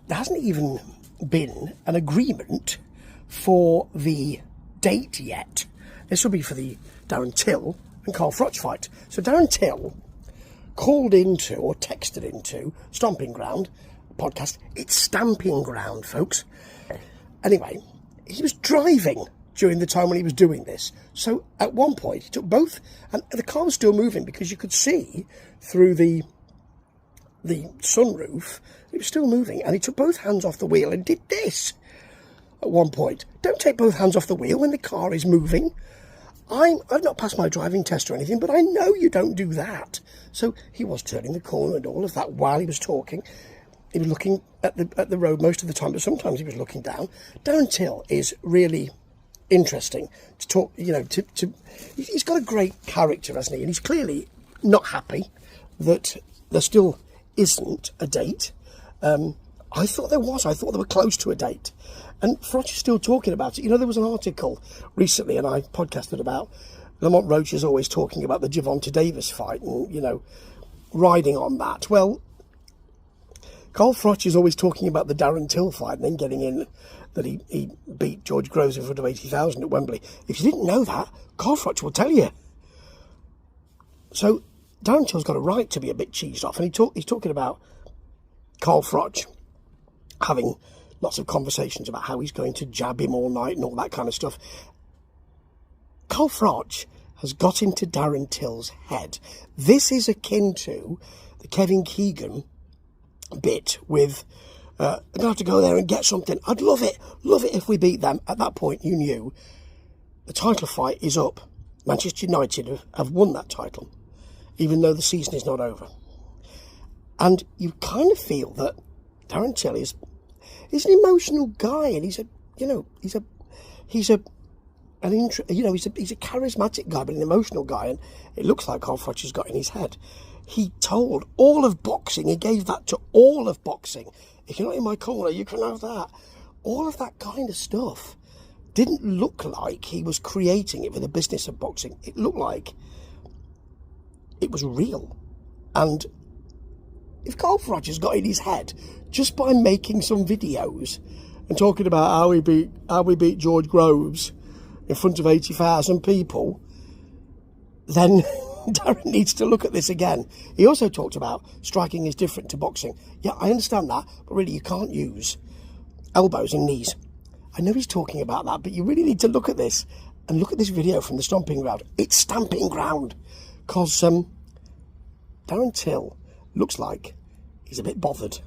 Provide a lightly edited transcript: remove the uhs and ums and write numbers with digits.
there hasn't even been an agreement for the date yet. This will be for the Darren Till and Carl Froch fight. So Darren Till called into, or texted into, Stomping Ground podcast. It's Stamping Ground, folks. Anyway, he was driving during the time when he was doing this. So at one point, he took both, and the car was still moving because you could see through the sunroof, it was still moving, and he took both hands off the wheel and did this at one point. Don't take both hands off the wheel when the car is moving. I've not passed my driving test or anything, but I know you don't do that. So he was turning the corner and all of that while he was talking. He was looking at the road most of the time, but sometimes he was looking down. Darren Till is really interesting to talk, he's got a great character, hasn't he? And he's clearly not happy that there still isn't a date. I thought there was. I thought they were close to a date. And Froch is still talking about it. There was an article recently, and I podcasted about Lamont Roach is always talking about the Gervonta Davis fight and, riding on that. Well, Carl Froch is always talking about the Darren Till fight and then getting in that he beat George Groves in front of 80,000 at Wembley. If you didn't know that, Carl Froch will tell you. So Darren Till's got a right to be a bit cheesed off, and he's talking about Carl Froch having lots of conversations about how he's going to jab him all night and all that kind of stuff. Carl Froch has got into Darren Till's head. This is akin to the Kevin Keegan bit with, I'm going to have to go there and get something. I'd love it if we beat them. At that point, you knew the title fight is up. Manchester United have won that title, even though the season is not over. And you kind of feel that Darren Till is an emotional guy, and he's a charismatic guy, but an emotional guy, and it looks like Carl Froch has got in his head. He told all of boxing, he gave that to all of boxing. If you're not in my corner, you can have that. All of that kind of stuff didn't look like he was creating it for the business of boxing. It looked like it was real. And if Carl Froch has got in his head just by making some videos and talking about how we beat George Groves in front of 80,000 people, then Darren needs to look at this again. He also talked about striking is different to boxing. Yeah, I understand that, but really you can't use elbows and knees. I know he's talking about that, but you really need to look at this and look at this video from the Stomping Ground. It's Stamping Ground, because Darren Till looks like he's a bit bothered.